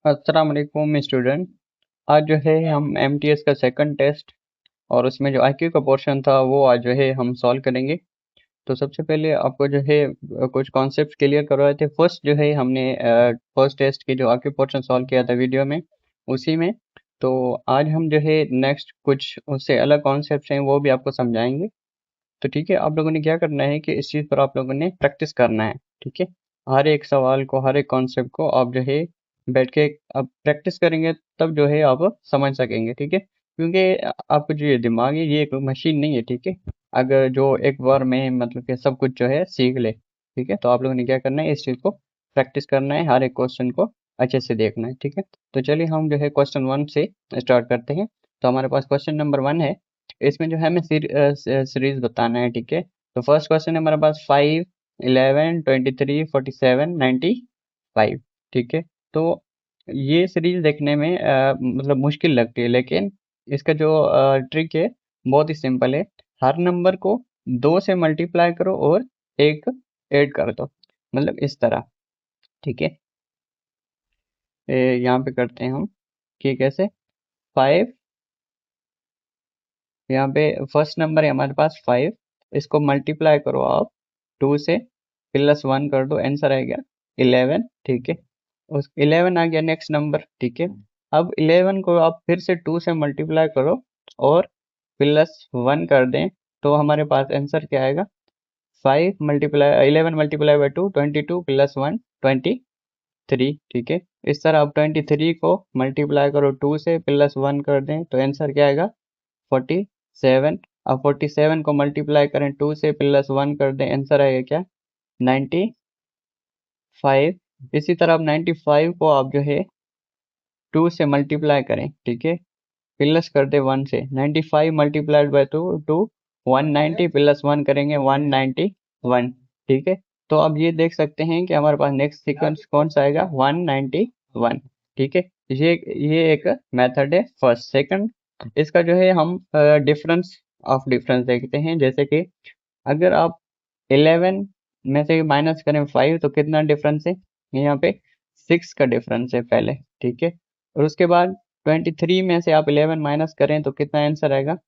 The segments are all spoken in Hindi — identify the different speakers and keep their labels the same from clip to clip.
Speaker 1: अस्सलाम वालेकुम स्टूडेंट। आज जो है हम एमटीएस का सेकंड टेस्ट और उसमें जो आईक्यू का पोर्शन था वो आज जो है हम सॉल्व करेंगे। तो सबसे पहले आपको जो है कुछ कॉन्सेप्ट क्लियर करवाए थे। फर्स्ट जो है हमने फर्स्ट टेस्ट की जो आईक्यू पोर्शन सॉल्व किया था वीडियो में, उसी में। तो आज हम जो है नेक्स्ट कुछ उससे अलग कॉन्सेप्ट हैं वो भी आपको समझाएंगे। तो ठीक है, आप लोगों ने क्या करना है कि इस चीज़ पर आप लोगों ने प्रैक्टिस करना है। ठीक है, हर एक सवाल को, हर एक कॉन्सेप्ट को आप जो है बैठ के अब प्रैक्टिस करेंगे, तब जो है आप समझ सकेंगे। ठीक है, क्योंकि आपको जो ये दिमाग है ये एक मशीन नहीं है। ठीक है, अगर जो एक बार में मतलब कि सब कुछ जो है सीख ले। ठीक है, तो आप लोगों ने क्या करना है, इस चीज़ को प्रैक्टिस करना है, हर एक क्वेश्चन को अच्छे से देखना है। ठीक है, तो चलिए हम जो है क्वेश्चन 1 से स्टार्ट करते हैं। तो हमारे पास क्वेश्चन नंबर 1 है। इसमें जो है हमें सीरीज बताना है। ठीक है, तो फर्स्ट क्वेश्चन है हमारे पास 5, 11, 23, 47, 95। ठीक है, तो ये सीरीज देखने में मतलब मुश्किल लगती है, लेकिन इसका जो ट्रिक है बहुत ही सिंपल है। हर नंबर को 2 से मल्टीप्लाई करो और एक ऐड कर दो, मतलब इस तरह। ठीक है, यहाँ पे करते हैं हम कि कैसे। 5, यहाँ पे फर्स्ट नंबर है हमारे पास 5, इसको मल्टीप्लाई करो आप 2 से, प्लस 1 कर दो, आंसर आएगा 11। ठीक है, उस 11 आ गया नेक्स्ट नंबर। ठीक है, अब 11 को आप फिर से 2 से मल्टीप्लाई करो और प्लस 1 कर दें, तो हमारे पास आंसर क्या आएगा, 11 मल्टीप्लाई बाई 2, 22, प्लस 1, 23। ठीक है, इस तरह आप 23 को मल्टीप्लाई करो 2 से, प्लस 1 कर दें, तो आंसर क्या आएगा, 47। अब 47 को मल्टीप्लाई करें 2 से, प्लस 1 कर दें, आंसर आएगा क्या, 95। इसी तरह अब 95 को आप जो है 2 से मल्टीप्लाई करें। ठीक है, प्लस कर दे 1 से, 95 मल्टीप्लाइड बाय 2, 190, प्लस 1 करेंगे 191। ठीक है, तो अब ये देख सकते हैं कि हमारे पास नेक्स्ट सीक्वेंस कौन सा आएगा, 191। ठीक है, ये एक मेथड है फर्स्ट। सेकंड, इसका जो है हम डिफरेंस ऑफ डिफरेंस देखते हैं। जैसे कि अगर आप 11 में से माइनस करें 5, तो कितना डिफरेंस है, यहाँ पे 6 का डिफरेंस है पहले। ठीक है, और उसके बाद 23 में से आप 11 माइनस करें तो कितना आंसर आएगा,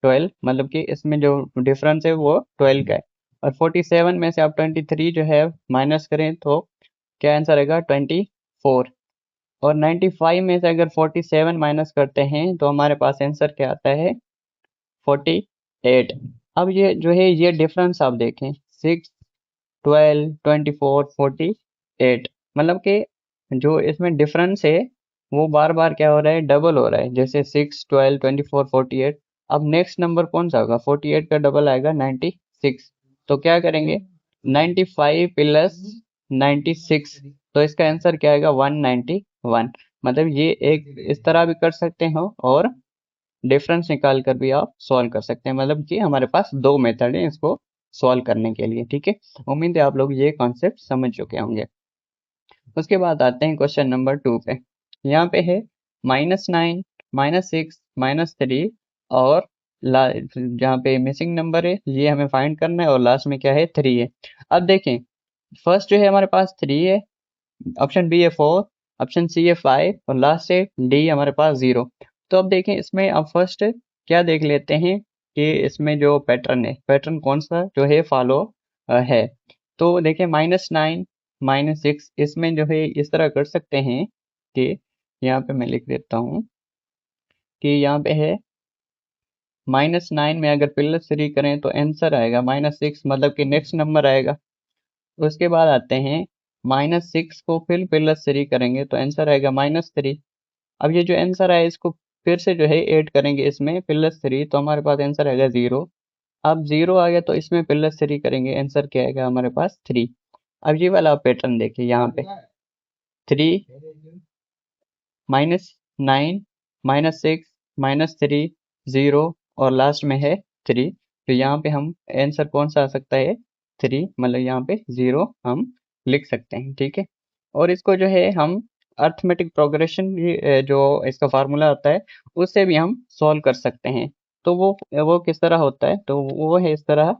Speaker 1: 12। मतलब कि इसमें जो डिफरेंस है वो 12 का है। और 47 में से आप 23 जो है माइनस करें तो क्या आंसर आएगा, 24। और 95 में से अगर 47 माइनस करते हैं तो हमारे पास आंसर क्या आता है, 48। अब ये जो है ये डिफरेंस आप देखें, 6, 12, 24, 48, मतलब कि जो इसमें डिफरेंस है वो बार बार क्या हो रहा है, डबल हो रहा है। जैसे 6, 12, 24, 48। अब नेक्स्ट नंबर कौन सा होगा, 48 का डबल आएगा 96। तो क्या करेंगे, 95 प्लस 96, तो इसका आंसर क्या आएगा, 191। मतलब ये एक इस तरह भी कर सकते हो और डिफरेंस निकाल कर भी आप सॉल्व कर सकते हैं। मतलब कि हमारे पास दो मेथड है इसको सॉल्व करने के लिए। ठीक है, उम्मीद है आप लोग ये कॉन्सेप्ट समझ चुके होंगे। उसके बाद आते हैं क्वेश्चन नंबर 2 पे। यहाँ पे है -9, -6, -3 और जहाँ पे मिसिंग नंबर है ये हमें फाइंड करना है, और लास्ट में क्या है, 3 है। अब देखें, फर्स्ट जो है हमारे पास 3 है, ऑप्शन बी है 4, ऑप्शन सी है 5 और लास्ट है डी हमारे पास 0। तो अब देखें इसमें, अब फर्स्ट क्या देख लेते हैं कि इसमें जो पैटर्न है, पैटर्न कौन सा जो है फॉलो है। तो देखें -9, -6, इसमें जो है इस तरह कर सकते हैं कि यहाँ पे मैं लिख देता हूँ कि यहाँ पे है -9 में अगर +3 करें तो आंसर आएगा -6, मतलब कि नेक्स्ट नंबर आएगा। उसके बाद आते हैं -6 को फिर +3 करेंगे तो आंसर आएगा -3। अब ये जो आंसर आया इसको फिर से जो है ऐड करेंगे इसमें +3, तो हमारे पास आंसर आएगा 0। अब 0 आ गया तो इसमें +3 करेंगे, आंसर क्या आएगा हमारे पास, 3। अब ये वाला पैटर्न देखिए, यहाँ पे 3, -9, -6, -3, 0 और लास्ट में है 3। तो यहाँ पे हम आंसर कौन सा आ सकता है, 3, मतलब यहाँ पे 0 हम लिख सकते हैं। ठीक है, और इसको जो है हम अर्थमेटिक प्रोग्रेशन जो इसका फार्मूला होता है उससे भी हम सॉल्व कर सकते हैं। तो वो किस तरह होता है, तो वो है इस तरह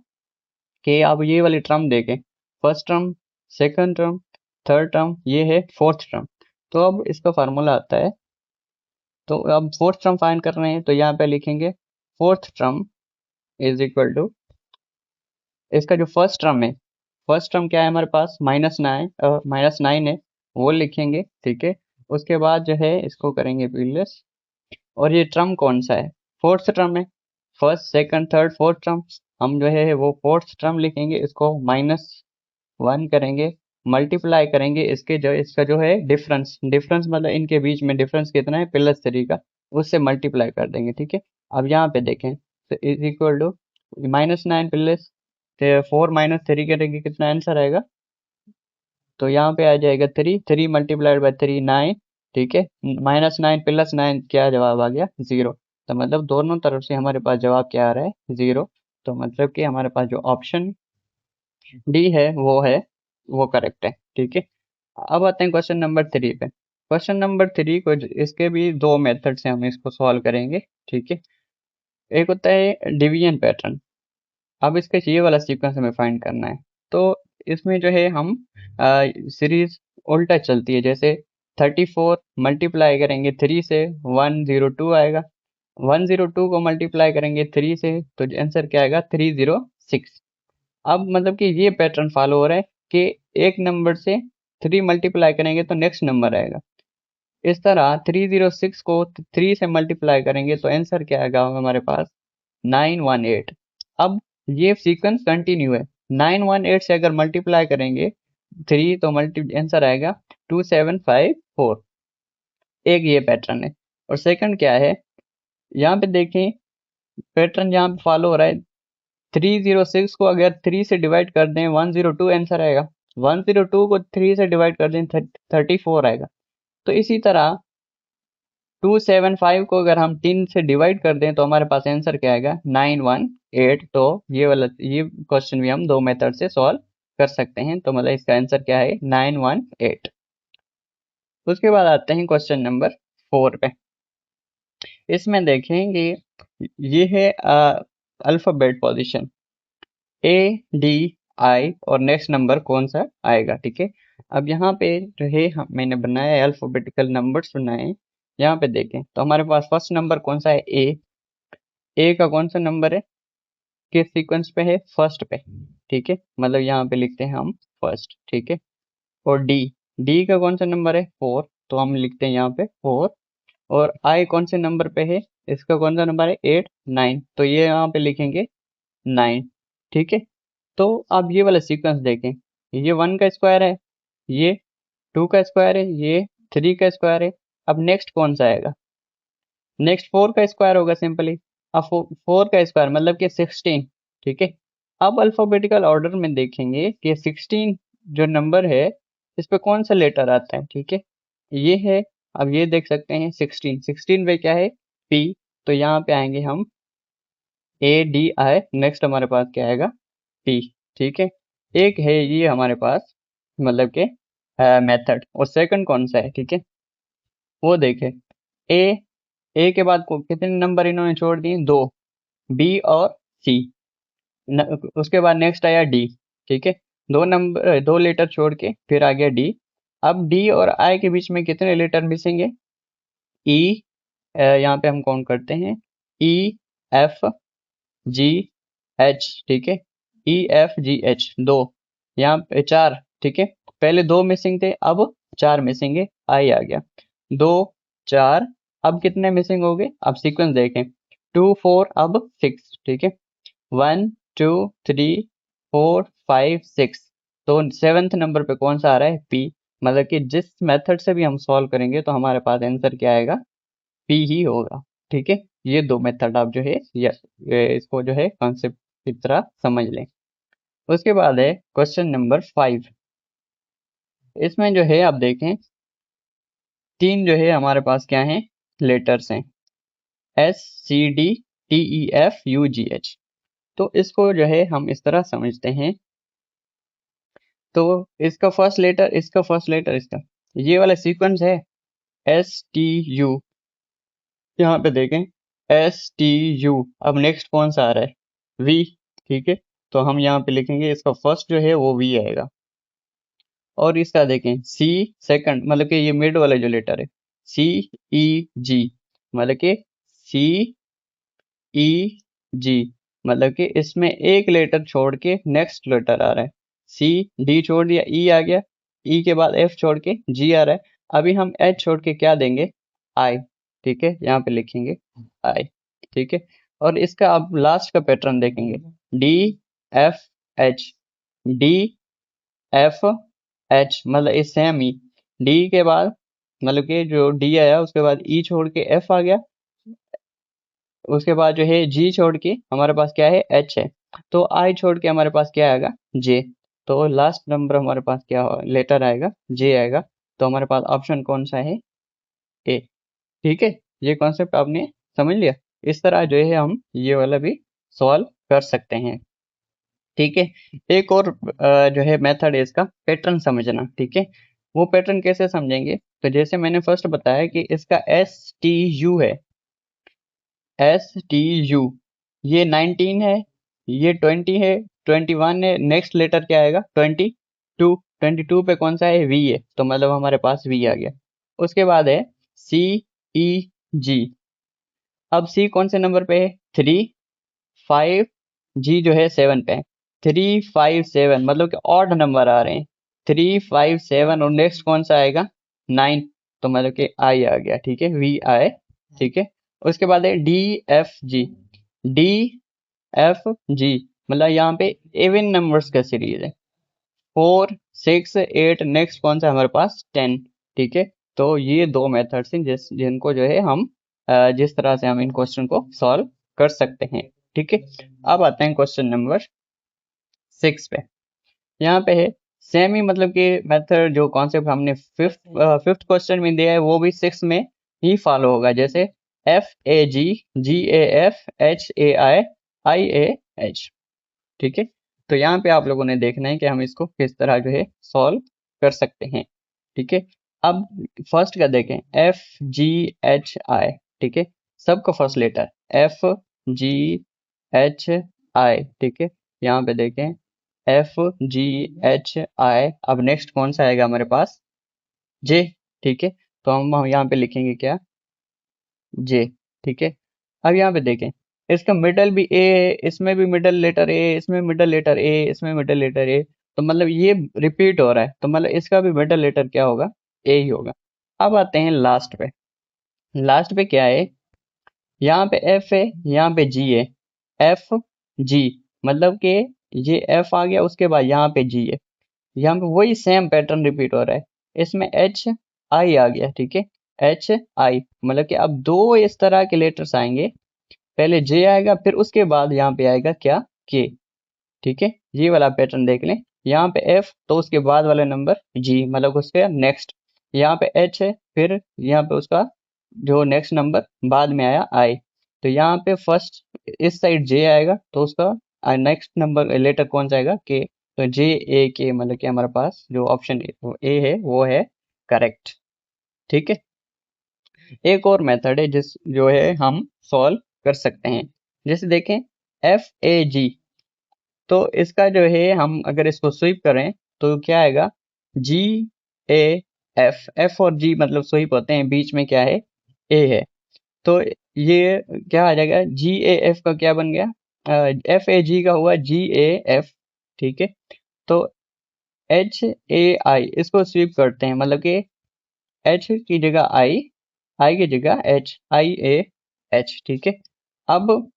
Speaker 1: कि आप ये वाली टर्म देखें, first term, second term, third term, ये है फोर्थ टर्म। तो अब इसका फार्मूला आता है, तो अब फोर्थ टर्म फाइंड कर रहे हैं, तो यहाँ पे लिखेंगे fourth term is equal to, इसका जो फर्स्ट टर्म है, फर्स्ट टर्म क्या है हमारे पास, -9 है, वो लिखेंगे, ठीक है। उसके बाद जो है इसको करेंगे प्लस, और ये टर्म कौन सा है, फोर्थ टर्म है, first second third fourth term, हम जो है वो फोर्थ टर्म लिखेंगे, इसको -1 करेंगे, मल्टीप्लाई करेंगे इसका जो है डिफरेंस, डिफरेंस मतलब इनके बीच में डिफरेंस कितना है, +3 का, उससे मल्टीप्लाई कर देंगे, ठीक है। अब यहाँ पे देखें, तो इज इक्वल टू -9 प्लस 4 - 3 करेंगे, कितना आंसर आएगा, तो यहाँ पे आ जाएगा 3, 3 मल्टीप्लाइड बाई 3 9, ठीक है। -9 + 9 क्या जवाब आ गया, 0। तो मतलब दोनों तरफ से हमारे पास जवाब क्या आ रहा है, 0। तो मतलब कि हमारे पास जो ऑप्शन डी है वो करेक्ट है, ठीक है। अब आते हैं क्वेश्चन नंबर 3 पे। क्वेश्चन नंबर 3 को इसके भी दो मेथड से हम इसको सॉल्व करेंगे, ठीक है। एक होता है डिवीजन पैटर्न। अब इसका ये वाला सीक्वेंस हमें फाइंड करना है, तो इसमें जो है हम सीरीज उल्टा चलती है, जैसे 34 मल्टीप्लाई करेंगे 3 से 102 आएगा, 102 को मल्टीप्लाई करेंगे 3 से, तो आंसर क्या आएगा, 306। अब मतलब कि ये पैटर्न फॉलो हो रहा है कि एक नंबर से 3 मल्टीप्लाई करेंगे तो नेक्स्ट नंबर आएगा, इस तरह 306 को 3 से मल्टीप्लाई करेंगे तो आंसर क्या आएगा हमारे पास, 918। अब ये सीक्वेंस कंटिन्यू है, 918 से अगर मल्टीप्लाई करेंगे 3 तो मल्टी आंसर आएगा 2754। एक ये पैटर्न है। और सेकंड क्या है, यहाँ पे देखें पैटर्न यहाँ पे फॉलो हो रहा है, 306 को अगर 3 से डिवाइड कर दें 102 आंसर आएगा, 102 को 3 से डिवाइड कर दें 34 आएगा। तो इसी तरह 275 को अगर हम 3 से डिवाइड कर दें तो हमारे पास आंसर क्या आएगा, 918। तो ये क्वेश्चन भी हम दो मेथड से सॉल्व कर सकते हैं, तो मतलब इसका आंसर क्या है, 918। उसके बाद आते हैं क्वेश्चन नंबर 4 पे। इसमें देखें कि ये है alphabet position A D I, और नेक्स्ट नंबर कौन सा आएगा, ठीक है। अब यहाँ पे जो है मैंने बनाया है अल्फ़ाबेटिकल नंबर्स बनाए हैं। यहाँ पे देखें तो हमारे पास फर्स्ट नंबर कौन सा है, ए का कौन सा नंबर है, किस सीक्वेंस पे है, फर्स्ट पे, ठीक है। मतलब यहाँ पे लिखते हैं हम फर्स्ट, ठीक है। और डी, डी का कौन सा नंबर है, 4, तो हम लिखते हैं यहाँ पे 4। और आई कौन से नंबर पे है, इसका कौन सा नंबर है, 8 9, तो ये यहाँ पे लिखेंगे 9, ठीक है। तो अब ये वाला सीक्वेंस देखें, ये 1 का स्क्वायर है, ये 2 का स्क्वायर है, ये 3 का स्क्वायर है। अब नेक्स्ट कौन सा आएगा, नेक्स्ट 4 का स्क्वायर होगा सिंपली। अब 4 का स्क्वायर मतलब कि 16, ठीक है। अब अल्फ़ाबेटिकल ऑर्डर में देखेंगे कि 16 जो नंबर है इस पे कौन सा लेटर आता है, ठीक है, ये है। अब ये देख सकते हैं 16, 16 पे क्या है, पी, तो यहाँ पे आएंगे हम ए डी आई, नेक्स्ट हमारे पास क्या आएगा, पी, ठीक है। एक है ये हमारे पास मतलब के मेथड, और सेकंड कौन सा है, ठीक है, वो देखें। ए, ए के बाद कितने नंबर इन्होंने छोड़ दिए, 2, बी और सी, उसके बाद नेक्स्ट आया डी, ठीक है। दो नंबर, दो लेटर छोड़ के फिर आ गया डी। अब डी और आई के बीच में कितने लेटर मिसिंग है, ई, यहाँ पे हम काउंट करते हैं, ई एफ जी एच, ठीक है, ई एफ जी एच, दो, यहाँ पे 4, ठीक है। पहले 2 मिसिंग थे, अब 4 मिसिंग है, आई आ गया, 2 4, अब कितने मिसिंग हो गए, अब सीक्वेंस देखें, 2 4 अब 6, ठीक है, 1 2 3 4 5 6, तो 7th नंबर पे कौन सा आ रहा है, पी। मतलब कि जिस मेथड से भी हम सॉल्व करेंगे तो हमारे पास आंसर क्या आएगा, पी ही होगा, ठीक है। ये दो मेथड आप जो है इसको जो है कॉन्सेप्ट की तरह समझ लें। उसके बाद है क्वेश्चन नंबर 5। इसमें जो है आप देखें, तीन जो है हमारे पास क्या हैं, लेटर्स हैं, S C D T E F U G H. तो इसको जो है हम इस तरह समझते हैं, तो इसका फर्स्ट लेटर, इसका फर्स्ट लेटर, इसका ये वाला सीक्वेंस है एस टी यू, यहाँ पे देखें एस टी यू। अब नेक्स्ट कौन सा आ रहा है, वी, ठीक है। तो हम यहाँ पे लिखेंगे इसका फर्स्ट जो है वो वी आएगा। और इसका देखें सी सेकंड, मतलब कि ये मिड वाला जो लेटर है सी ई जी, मतलब कि सी ई जी, मतलब कि इसमें एक लेटर छोड़ के नेक्स्ट लेटर आ रहा है। सी डी छोड़ दिया, ई आ गया, ई के बाद एफ छोड़ के जी आ रहा है। अभी हम एच छोड़ के क्या देंगे, आई। ठीक है, यहाँ पे लिखेंगे आई। ठीक है, और इसका अब लास्ट का पैटर्न देखेंगे, D F H, D F H, मतलब इस सेम ही डी के बाद, मतलब कि जो डी आया उसके बाद ई छोड़ के एफ आ गया, उसके बाद जो है जी छोड़ के हमारे पास क्या है, एच है। तो आई छोड़ के हमारे पास क्या आएगा, जे। तो लास्ट नंबर हमारे पास क्या लेटर आएगा, जे आएगा। तो हमारे पास ऑप्शन कौन सा है, ए। ठीक है, ये कॉन्सेप्ट आपने समझ लिया। इस तरह जो है हम ये वाला भी सॉल्व कर सकते हैं। ठीक है, एक और जो है मेथड है इसका, पैटर्न समझना। ठीक है, वो पैटर्न कैसे समझेंगे, तो जैसे मैंने फर्स्ट बताया कि इसका एस टी यू है, एस टी यू, ये 19 है, ये 20 है, 21 है, नेक्स्ट लेटर क्या आएगा, 22, 22 पे कौन सा है, वी है, तो मतलब हमारे पास वी आ गया। उसके बाद है सी ई जी, अब सी कौन से नंबर पे है, 3 5, जी जो है 7 पे है, 3 5 7, मतलब कि ऑड नंबर आ रहे हैं, 3 5 7, और नेक्स्ट कौन सा आएगा, 9, तो मतलब कि आई आ गया। ठीक है, वी आई। ठीक है, उसके बाद है D F G, D F G, मतलब यहाँ पे इवन नंबर्स का सीरीज है, 4 6 8, नेक्स्ट कौन सा हमारे पास, 10। ठीक है, तो ये दो मेथड्स हैं जिनको जो है हम जिस तरह से हम इन क्वेश्चन को सॉल्व कर सकते हैं। ठीक है, अब आते हैं क्वेश्चन नंबर 6 पे। यहाँ पे है सेम ही, मतलब कि मेथड जो कॉन्सेप्ट हमने फिफ्थ क्वेश्चन में दिया है वो भी 6 में ही फॉलो होगा। जैसे F A G, G A F, H A I, I A H. ठीक है, तो यहाँ पे आप लोगों ने देखना है कि हम इसको किस तरह जो है सॉल्व कर सकते हैं। ठीक है, अब फर्स्ट का देखें, एफ जी एच आई। ठीक है, सबका first letter F G H I. ठीक है, यहाँ पे देखें एफ जी एच आई, अब नेक्स्ट कौन सा आएगा हमारे पास, जे। ठीक है, तो हम यहाँ पे लिखेंगे क्या, जे। ठीक है, अब यहाँ पे देखें, इसका मिडल भी ए है, इसमें भी मिडल लेटर ए, इसमें मिडल लेटर ए, इसमें मिडल लेटर ए, तो मतलब ये रिपीट हो रहा है, तो मतलब इसका भी मिडल लेटर क्या होगा, ए ही होगा। अब आते हैं लास्ट पे, लास्ट पे क्या है, यहाँ पे एफ है, यहाँ पे जी है, एफ जी, मतलब कि ये एफ आ गया, उसके बाद यहाँ पे जी है, यहाँ पे वही सेम पैटर्न रिपीट हो रहा है, इसमें एच आई आ गया। ठीक है, एच आई, मतलब कि अब दो इस तरह के लेटर्स आएंगे, पहले जे आएगा, फिर उसके बाद यहाँ पे आएगा क्या, के। ठीक है, ये वाला पैटर्न देख लें, यहाँ पे एफ, तो उसके बाद वाला नंबर जी, मतलब उसके नेक्स्ट, यहाँ पे एच है, फिर यहाँ पे उसका जो नेक्स्ट नंबर बाद में आया आई, तो यहाँ पे फर्स्ट इस साइड जे आएगा, तो उसका नेक्स्ट नंबर लेटर कौन सा आएगा, के। तो जे ए के, मतलब कि हमारे पास जो ऑप्शन ए है वो है करेक्ट। ठीक है, एक और मेथड है जिस जो है हम सॉल्व कर सकते हैं। जैसे देखें एफ ए जी, तो इसका जो है हम अगर इसको स्वीप करें तो क्या आएगा, जी ए एफ, एफ और जी मतलब स्वीप होते हैं, बीच में क्या है, ए है, तो ये क्या आ जाएगा, जी ए एफ का क्या बन गया, एफ ए जी का हुआ जी ए एफ। ठीक है, तो एच ए आई इसको स्वीप करते हैं, मतलब कि एच की जगह आई की जगह एच, आई ए एच। ठीक है, अब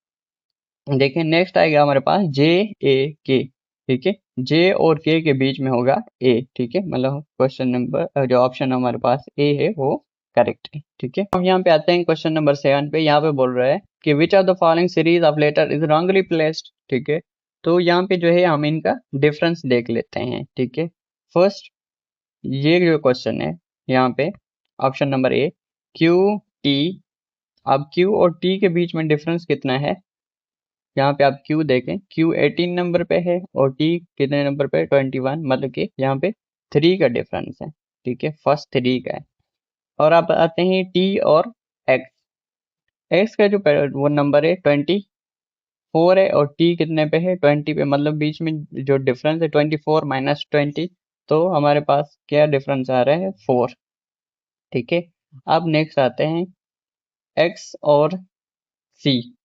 Speaker 1: देखें नेक्स्ट आएगा हमारे पास जे ए के। ठीक है, जे और के बीच में होगा ए। ठीक है, मतलब क्वेश्चन नंबर जो ऑप्शन हमारे पास ए है वो करेक्ट है। ठीक है, हम यहाँ पे आते हैं क्वेश्चन नंबर 7 पे। यहाँ पे बोल रहा है कि which of the following series of letter is wrongly placed. ठीक है, तो यहाँ पे जो है हम इनका डिफरेंस देख लेते हैं। ठीक है, फर्स्ट ये जो क्वेश्चन है, यहाँ पे option number A Q T, अब क्यू और टी के बीच में डिफरेंस कितना है, यहाँ पे आप क्यू देखें, क्यू 18 नंबर पे है और टी कितने नंबर पे, 21, मतलब कि यहाँ पे 3 का डिफरेंस है। ठीक है, फर्स्ट 3 का है। और आप आते हैं टी और एक्स, एक्स का जो वो नंबर है 24 है, और टी कितने पे है, 20 पे, मतलब बीच में जो डिफरेंस है 24 माइनस 20, तो हमारे पास क्या डिफरेंस आ रहा है 4। ठीक है, अब नेक्स्ट आते हैं एक्स और सी।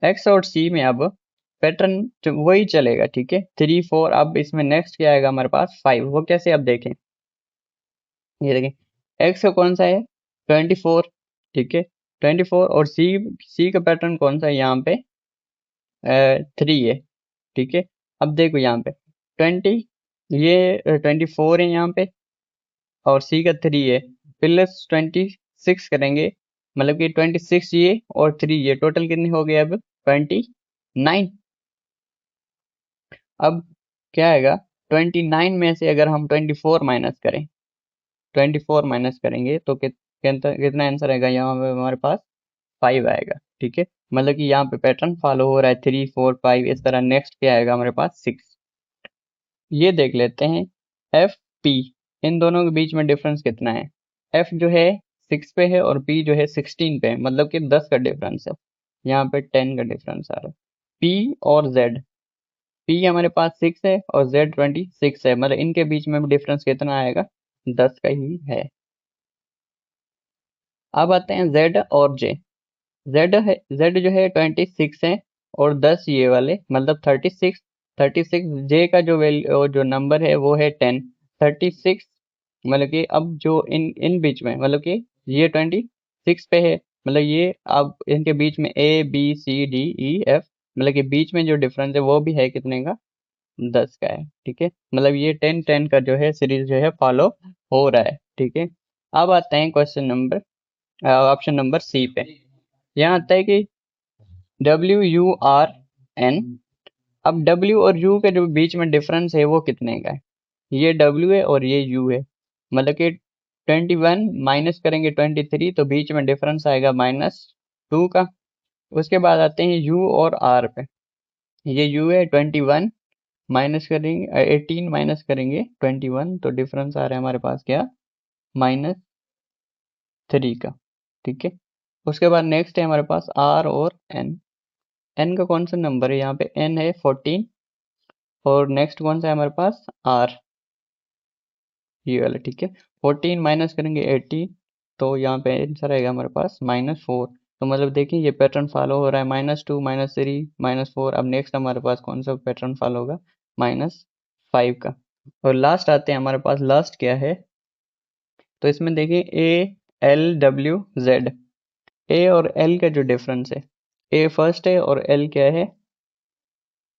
Speaker 1: एक्स और सी में अब पैटर्न वही चलेगा। ठीक है, 3 4। अब इसमें नेक्स्ट क्या आएगा हमारे पास 5। वो कैसे, अब देखें, ये देखें एक्स का कौन सा है 24। ठीक है, 24 और सी का पैटर्न कौन सा है यहाँ पे 3 है। ठीक है, अब देखो यहाँ पे 20, ये 24 है यहाँ पे और सी का 3 है, प्लस 26 करेंगे, मतलब कि 26 ये और 3 ये, टोटल कितने हो गए अब 29। अब क्या आएगा 29 में से अगर हम 24 माइनस करें, 24 माइनस करेंगे तो कितना आंसर आएगा यहाँ पे हमारे पास 5 आएगा। ठीक है, मतलब कि यहाँ पे पैटर्न फॉलो हो रहा है 3 4 5 इस तरह। नेक्स्ट क्या आएगा हमारे पास 6। ये देख लेते हैं एफ पी, इन दोनों के बीच में डिफरेंस कितना है। एफ जो है 6 पे है और पी जो है 16 पे है, मतलब कि 10 का डिफरेंस है। यहाँ पे 10 का डिफरेंस आ रहा है। पी और जेड, पी हमारे पास 6 है और जेड 26 है, मतलब इनके बीच में डिफरेंस कितना आएगा 10 का ही है। अब आते हैं जेड और जे। जेड जो है 26 है और 10 ये वाले, मतलब 36। 36 जे का जो वैल्यू जो नंबर है वो है 10। 36 मतलब कि अब जो इन इन बीच में, मतलब कि ये 26 पे है, मतलब ये अब इनके बीच में A B C D E F, मतलब कि बीच में जो डिफरेंस है वो भी है कितने का 10 का है। ठीक है, मतलब ये 10 10 का जो है सीरीज जो है फॉलो हो रहा है। ठीक है, अब आते हैं question number option number C पे। यहाँ आता है कि WURN। अब W और U के जो बीच में डिफरेंस है वो कितने का है। ये W है और ये U है, मतलब कि 21 माइनस करेंगे 23 तो बीच में डिफरेंस आएगा -2 का। उसके बाद आते हैं U और R पे। ये U है 21 माइनस करेंगे 18 माइनस करेंगे 21 तो डिफरेंस आ रहा है हमारे पास क्या -3 का। ठीक है, उसके बाद नेक्स्ट है हमारे पास R और N। N का कौन सा नंबर है, यहाँ पे N है 14 और नेक्स्ट कौन सा है हमारे पास R, ये वाला। ठीक है, 14 माइनस करेंगे 80 तो यहाँ पे आंसर आएगा हमारे पास -4। तो मतलब देखिए ये पैटर्न फॉलो हो रहा है -2 -3 -4। अब नेक्स्ट हमारे पास कौन सा पैटर्न फॉलो होगा -5 का। और लास्ट आते हैं हमारे पास, लास्ट क्या है, तो इसमें देखिए ALWZ। ए और एल का जो डिफरेंस है, ए फर्स्ट है और एल क्या है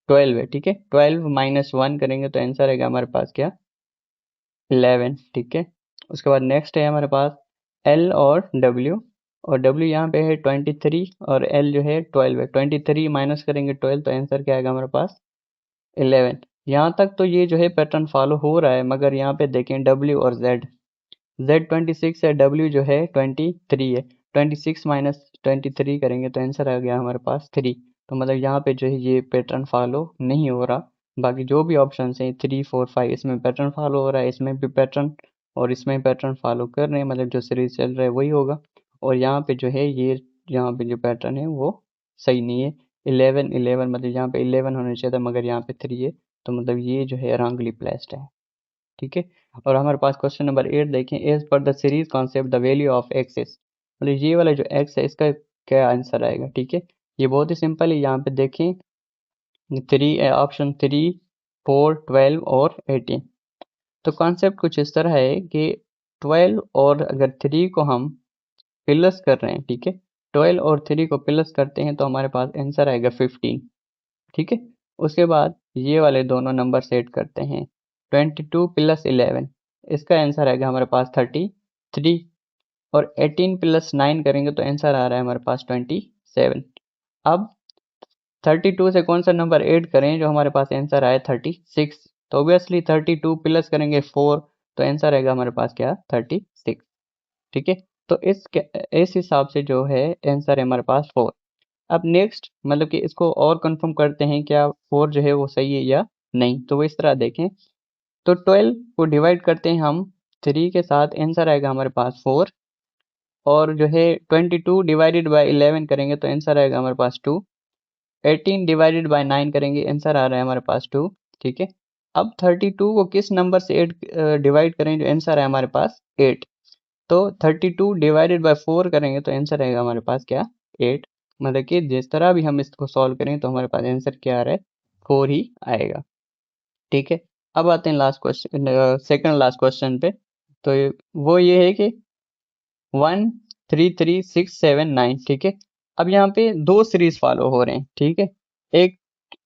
Speaker 1: 12 है। ठीक है, 12 -1 करेंगे तो आंसर आएगा हमारे पास क्या 11। ठीक है, उसके बाद नेक्स्ट है हमारे पास एल और डब्ल्यू यहाँ पे है 23 और एल जो है 12 है। 23 माइनस करेंगे 12 तो आंसर क्या आएगा हमारे पास 11। यहाँ तक तो ये जो है पैटर्न फॉलो हो रहा है, मगर यहाँ पे देखें डब्ल्यू और जेड, जेड 26 है, डब्ल्यू जो है 23 है। 26 माइनस 23 करेंगे तो आंसर आ गया हमारे पास 3। तो मतलब यहाँ पे जो है ये पैटर्न फॉलो नहीं हो रहा। बाकी जो भी ऑप्शन हैं 3 4 5 इसमें पैटर्न फॉलो हो रहा है, इसमें भी पैटर्न और इसमें पैटर्न फॉलो कर रहे हैं, मतलब जो सीरीज चल रहा है वही होगा। और यहाँ पे जो है ये यहाँ पे जो पैटर्न है वो सही नहीं है। 11 11 मतलब यहाँ पे 11 होना चाहिए था मगर यहाँ पे 3 है, तो मतलब ये जो है रॉन्गली प्लेस्ड है। ठीक है, और हमारे पास क्वेश्चन नंबर 8 देखें, as per the series concept the value of X is, मतलब ये वाला जो एक्स है इसका क्या आंसर आएगा। ठीक है, ये बहुत ही सिंपल है, यहाँ पे देखें 3 ऑप्शन 3 4 12 और 18। तो कॉन्सेप्ट कुछ इस तरह है कि 12 और अगर 3 को हम प्लस कर रहे हैं, ठीक है, 12 और 3 को प्लस करते हैं तो हमारे पास आंसर आएगा 15। ठीक है, उसके बाद ये वाले दोनों नंबर सेट करते हैं 22 प्लस 11, इसका आंसर आएगा हमारे पास 33। और 18 प्लस 9 करेंगे तो आंसर आ रहा है हमारे पास 27। अब 32 से कौन सा नंबर ऐड करें जो हमारे पास आंसर आए 36, तो ऑब्वियसली 32 प्लस करेंगे 4 तो आंसर आएगा हमारे पास क्या 36। ठीक है, तो इस हिसाब से जो है आंसर है हमारे पास 4। अब नेक्स्ट मतलब कि इसको और कंफर्म करते हैं क्या 4 जो है वो सही है या नहीं, तो वो इस तरह देखें, तो 12 को डिवाइड करते हैं हम 3 के साथ, आंसर आएगा हमारे पास 4। और जो है 22 डिवाइडेड बाय 11 करेंगे तो आंसर आएगा हमारे पास 2। 18 डिवाइडेड बाय 9 करेंगे आंसर आ रहा है हमारे पास 2। ठीक है, अब 32 को किस नंबर से 8 डिवाइड करें, जो आंसर है हमारे पास 8। तो 32 डिवाइडेड बाय 4 करेंगे तो आंसर आएगा हमारे पास क्या, 8। मतलब कि जिस तरह भी हम इसको सॉल्व करें तो हमारे पास आंसर क्या आ रहा है, 4 ही आएगा। ठीक है, अब आते हैं last question, second last question पे। तो वो ये है कि 1 3 3 6 7 9, ठीक है। अब यहाँ पे दो सीरीज फॉलो हो रहे हैं, ठीक है, एक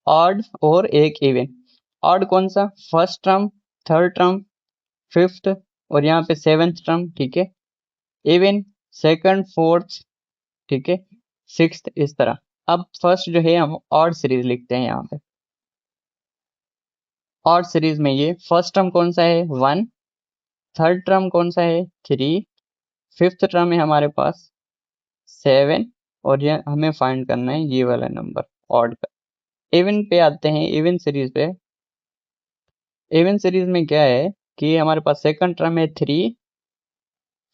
Speaker 1: ऑड और एक इवन। ऑड कौन सा, first term, third term, fifth और यहाँ पे सेवेंथ टर्म, ठीक है। इवन सेकंड, फोर्थ, ठीक है, सिक्स्थ, इस तरह। अब फर्स्ट जो है हम ऑड सीरीज लिखते हैं यहाँ पे। ऑड सीरीज में ये फर्स्ट टर्म कौन सा है, 1, थर्ड टर्म कौन सा है, 3, फिफ्थ टर्म है हमारे पास 7, और ये हमें फाइंड करना है ये वाला नंबर ऑड का। इवन पे आते हैं, इवन सीरीज पे। इवन सीरीज में क्या है कि हमारे पास सेकंड टर्म है 3,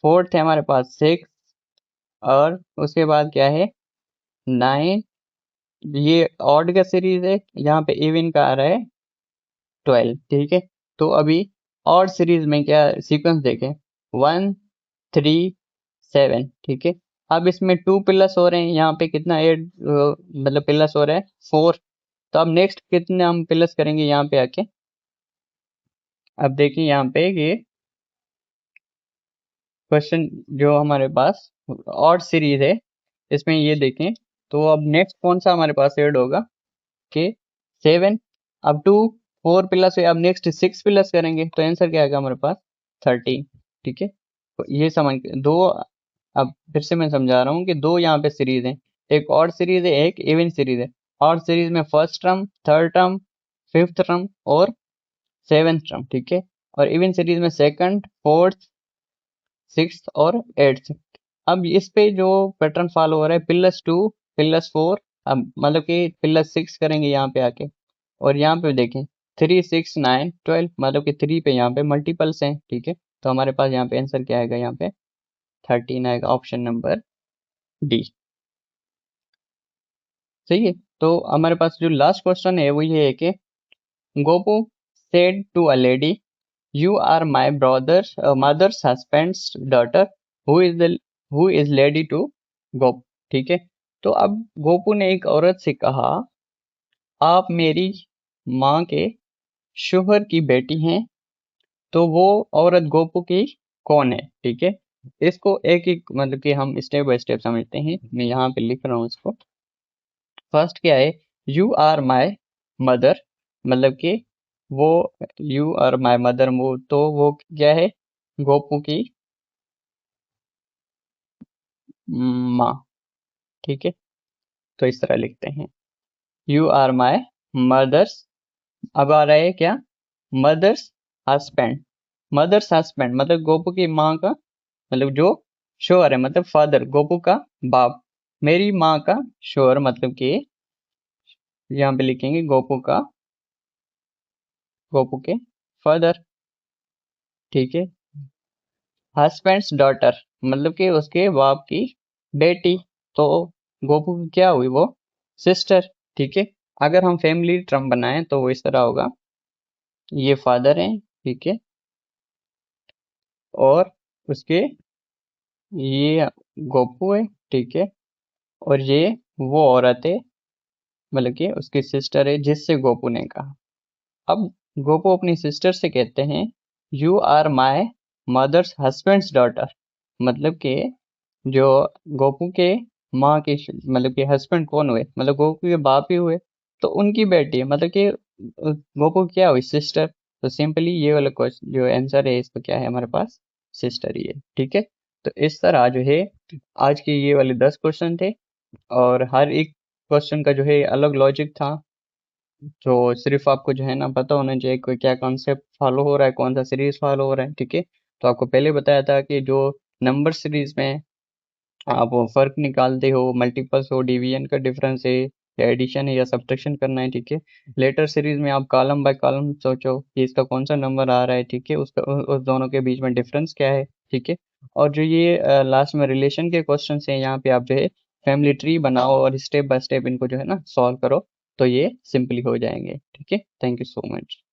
Speaker 1: फोर्थ है हमारे पास 6, और उसके बाद क्या है 9। ये ऑड का सीरीज है, यहाँ पे इवन का आ रहा है 12, ठीक है। तो अभी ऑड सीरीज में क्या सीक्वेंस देखें, 1 3 7, ठीक है। अब इसमें 2 प्लस हो रहे हैं, यहाँ पे कितना एड मतलब प्लस हो रहा है 4। तो अब नेक्स्ट कितने हम प्लस करेंगे यहाँ पे आके। अब देखिए यहाँ पे ये क्वेश्चन जो हमारे पास ऑड सीरीज है, इसमें ये देखें तो अब नेक्स्ट कौन सा हमारे पास ऐड होगा कि 7। अब 2 4 प्लस है, अब नेक्स्ट 6 प्लस करेंगे तो आंसर क्या आएगा हमारे पास 13, ठीक है। तो ये समझ दो, अब फिर से मैं समझा रहा हूँ कि दो यहाँ पे सीरीज है, एक ऑड सीरीज है एक इवन सीरीज है। ऑड सीरीज में first term, third term, fifth term और सेवेंथ टर्म, ठीक है। और इवन सीरीज में सेकंड, फोर्थ, सिक्स्थ और एट्थ। अब इस पे जो पैटर्न फॉलो हो रहा है, +2 +4, अब मतलब कि +6 करेंगे यहाँ पे आके, और यहाँ पे देखें 3 6 9 12, मतलब कि 3 पे यहाँ पे मल्टीपल्स हैं, ठीक है। तो हमारे पास यहाँ पे आंसर क्या आएगा, यहाँ पे 13 आएगा, ऑप्शन नंबर डी। सही है। तो हमारे पास जो लास्ट क्वेश्चन है वो ये है कि Gopu said to a lady, you are my brother's mother's husband's daughter, who is the who is lady to गोप, ठीक है। तो अब गोपू ने एक औरत से कहा, आप मेरी माँ के शोहर की बेटी हैं। तो वो औरत गोपू की कौन है, ठीक है। इसको एक एक मतलब कि हम स्टेप बाय स्टेप समझते हैं। मैं यहाँ पे लिख रहा हूँ इसको। फर्स्ट क्या है, यू आर माई मदर, मतलब कि वो यू आर माई मदर, वो तो वो क्या है, गोपू की माँ, ठीक है। तो इस तरह लिखते हैं, यू आर माई मदर्स। अब आ रहा है क्या, मदर्स हस्बैंड। मदर्स हस्बैंड मतलब गोपू की माँ का, मतलब जो शोहर है, मतलब फादर, गोपू का बाप। मेरी माँ का शोहर मतलब कि यहाँ पे लिखेंगे गोपू के फादर, ठीक है। हस्बैंड्स डॉटर मतलब कि उसके बाप की बेटी। तो गोपू की क्या हुई, वो सिस्टर, ठीक है। अगर हम फैमिली टर्म बनाएं तो वो इस तरह होगा, ये फादर है, ठीक है, और उसके ये गोपू है, ठीक है, और ये वो औरत है, मतलब कि उसकी सिस्टर है जिससे गोपू ने कहा। अब गोपू अपनी सिस्टर से कहते हैं, you are my mother's husband's daughter, मतलब कि जो गोपू के माँ के मतलब कि हस्बैंड कौन हुए, मतलब गोपू के बाप ही हुए, तो उनकी बेटी है, मतलब कि गोपू की क्या हुई, सिस्टर। तो सिंपली ये वाला क्वेश्चन जो आंसर है इसका क्या है हमारे पास, सिस्टर ही है, ठीक है। तो इस तरह जो है आज के ये वाले 10 क्वेश्चन थे, और हर एक क्वेश्चन का जो है अलग लॉजिक था। तो सिर्फ आपको जो है ना पता होना चाहिए कोई क्या कॉन्सेप्ट फॉलो हो रहा है, कौन सा सीरीज फॉलो हो रहा है, ठीक है। तो आपको पहले बताया था कि जो नंबर सीरीज में आप वो फर्क निकालते हो, मल्टीपल्स हो, डिवीजन का डिफरेंस है, या एडिशन है या सब्ट्रैक्शन करना है, ठीक है। लेटर सीरीज में आप कॉलम बाय कॉलम सोचो कि इसका कौन सा नंबर आ रहा है, ठीक है, उसका उस दोनों के बीच में डिफरेंस क्या है, ठीक है। और जो ये लास्ट में रिलेशन के क्वेश्चन हैं, यहाँ पे आप जो है फैमिली ट्री बनाओ और स्टेप बाय स्टेप इनको जो है ना सॉल्व करो, तो ये सिंपली हो जाएंगे, ठीक है। Thank you so much.